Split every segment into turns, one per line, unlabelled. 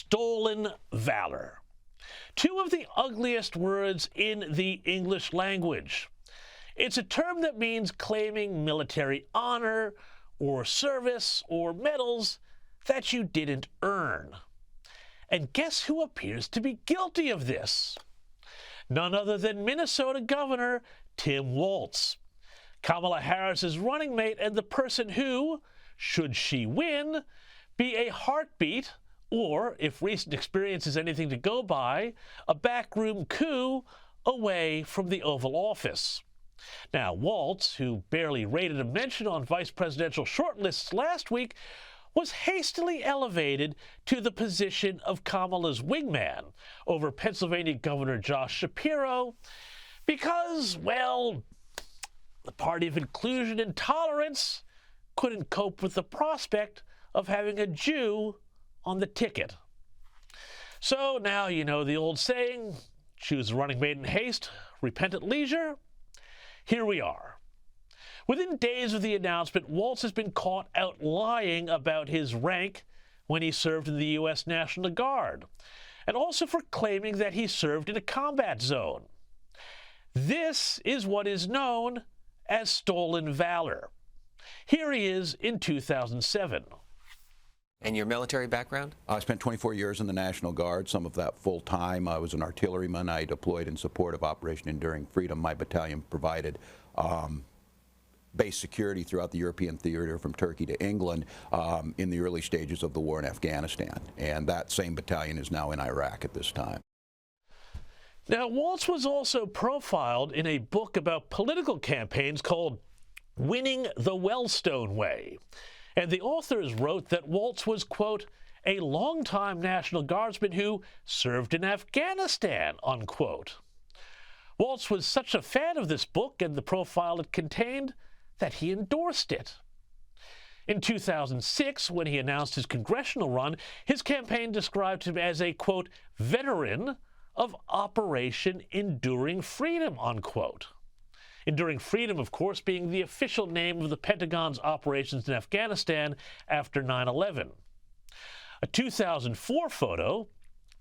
stolen valor. Two of the ugliest words in the English language. It's a term that means claiming military honor or service or medals that you didn't earn. And guess who appears to be guilty of this? None other than Minnesota Governor Tim Walz, Kamala Harris's running mate and the person who, should she win, be a heartbeat, or, if recent experience is anything to go by, a backroom coup away from the Oval Office. Now, Walz, who barely rated a mention on vice presidential shortlists last week, was hastily elevated to the position of Kamala's wingman over Pennsylvania Governor Josh Shapiro because, well, the party of inclusion and tolerance couldn't cope with the prospect of having a Jew on the ticket. So now you know the old saying, choose a running mate in haste, repent at leisure. Here we are. Within days of the announcement, Walz has been caught out lying about his rank when he served in the U.S. National Guard, and also for claiming that he served in a combat zone. This is what is known as stolen valor. Here he is in 2007.
And your military background?
I spent 24 years in the National Guard, some of that full-time. I was an artilleryman. I deployed in support of Operation Enduring Freedom. My battalion provided base security throughout the European theater from Turkey to England in the early stages of the war in Afghanistan. And that same battalion is now in Iraq at this time.
Now, Walz was also profiled in a book about political campaigns called Winning the Wellstone Way. And the authors wrote that Walz was, quote, a longtime National Guardsman who served in Afghanistan, unquote. Walz was such a fan of this book and the profile it contained that he endorsed it. In 2006, when he announced his congressional run, his campaign described him as a, quote, veteran of Operation Enduring Freedom, unquote. Enduring Freedom, of course, being the official name of the Pentagon's operations in Afghanistan after 9/11. A 2004 photo,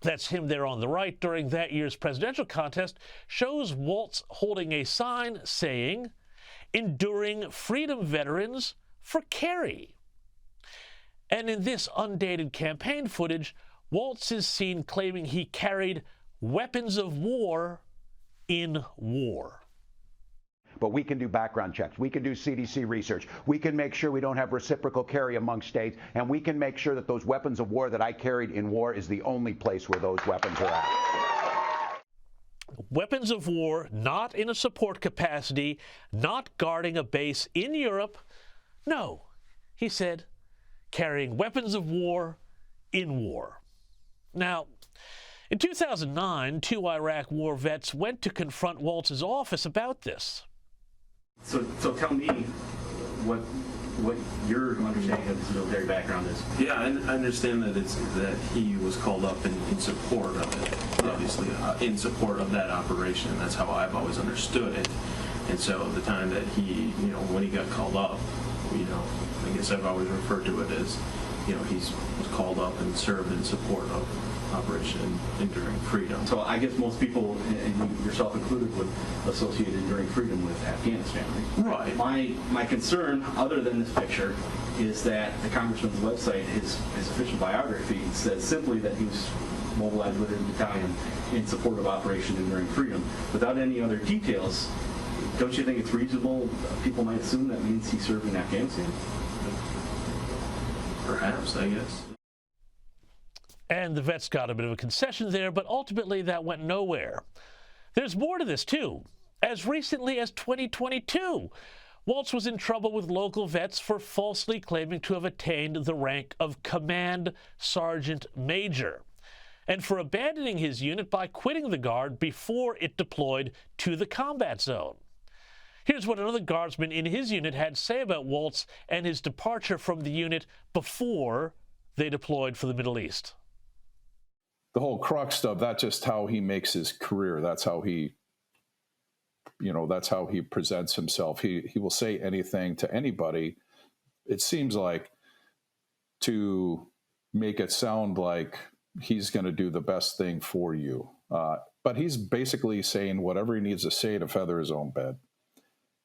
that's him there on the right during that year's presidential contest, shows Walz holding a sign saying, Enduring Freedom Veterans for Kerry. And in this undated campaign footage, Walz is seen claiming he carried weapons of war in war.
But we can do background checks. We can do CDC research. We can make sure we don't have reciprocal carry among states. And we can make sure that those weapons of war that I carried in war is the only place where those weapons are at.
Weapons of war, not in a support capacity, not guarding a base in Europe. No, he said, carrying weapons of war in war. Now, in 2009, 2 Iraq war vets went to confront Walz's office about this.
So tell me what your understanding of his military background is.
Yeah, I understand that he was called up in support of it, obviously, in support of that operation. That's how I've always understood it. And so the time that he, when he got called up, I guess I've always referred to it as, he was called up and served in support of Operation Enduring Freedom.
So I guess most people, and yourself included, would associate Enduring Freedom with Afghanistan, right?
Right.
My concern, other than this picture, is that the congressman's website, his official biography, says simply that he was mobilized with his battalion in support of Operation Enduring Freedom, without any other details. Don't you think it's reasonable people might assume that means he served in Afghanistan?
Perhaps, I guess.
And the vets got a bit of a concession there, but ultimately that went nowhere. There's more to this, too. As recently as 2022, Walz was in trouble with local vets for falsely claiming to have attained the rank of Command Sergeant Major, and for abandoning his unit by quitting the Guard before it deployed to the combat zone. Here's what another Guardsman in his unit had to say about Walz and his departure from the unit before they deployed for the Middle East.
The whole crux of that's just how he makes his career. That's how he, that's how he presents himself. He will say anything to anybody. It seems like to make it sound like he's going to do the best thing for you. But he's basically saying whatever he needs to say to feather his own bed.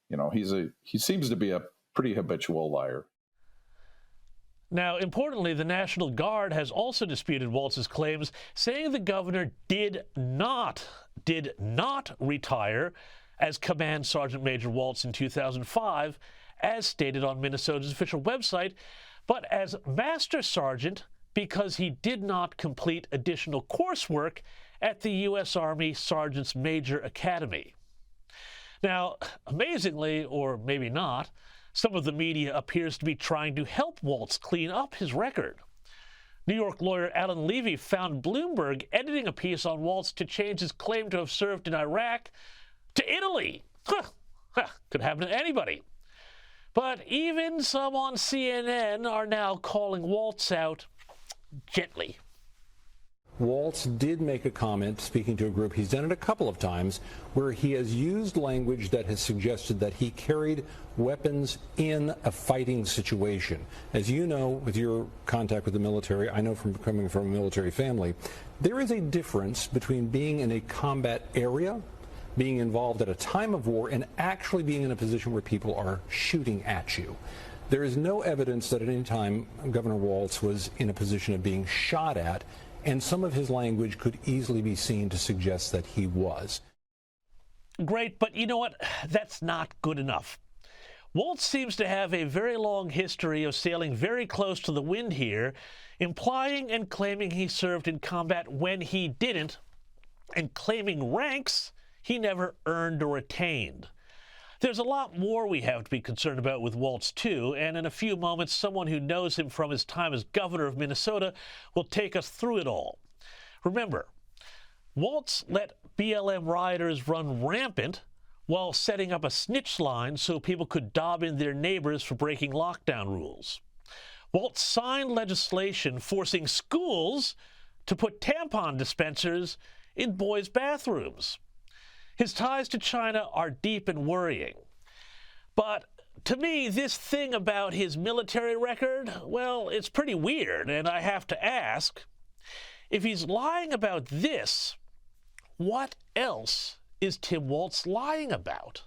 You know, he seems to be a pretty habitual liar.
Now, importantly, the National Guard has also disputed Walz's claims, saying the governor did not retire as Command Sergeant Major Walz in 2005, as stated on Minnesota's official website, but as Master Sergeant because he did not complete additional coursework at the U.S. Army Sergeant's Major Academy. Now, amazingly, or maybe not, some of the media appears to be trying to help Walz clean up his record. New York lawyer Alan Levy found Bloomberg editing a piece on Walz to change his claim to have served in Iraq to Italy. Could happen to anybody. But even some on CNN are now calling Walz out gently.
Walz did make a comment speaking to a group, he's done it a couple of times, where he has used language that has suggested that he carried weapons in a fighting situation. As you know, with your contact with the military, I know from coming from a military family, there is a difference between being in a combat area, being involved at a time of war, and actually being in a position where people are shooting at you. There is no evidence that at any time Governor Walz was in a position of being shot at, and some of his language could easily be seen to suggest that he was.
Great, but you know what? That's not good enough. Walz seems to have a very long history of sailing very close to the wind here, implying and claiming he served in combat when he didn't, and claiming ranks he never earned or attained. There's a lot more we have to be concerned about with Walz, too, and in a few moments, someone who knows him from his time as governor of Minnesota will take us through it all. Remember, Walz let BLM rioters run rampant while setting up a snitch line so people could dob in their neighbors for breaking lockdown rules. Walz signed legislation forcing schools to put tampon dispensers in boys' bathrooms. His ties to China are deep and worrying. But to me, this thing about his military record, well, it's pretty weird, and I have to ask, if he's lying about this, what else is Tim Walz lying about?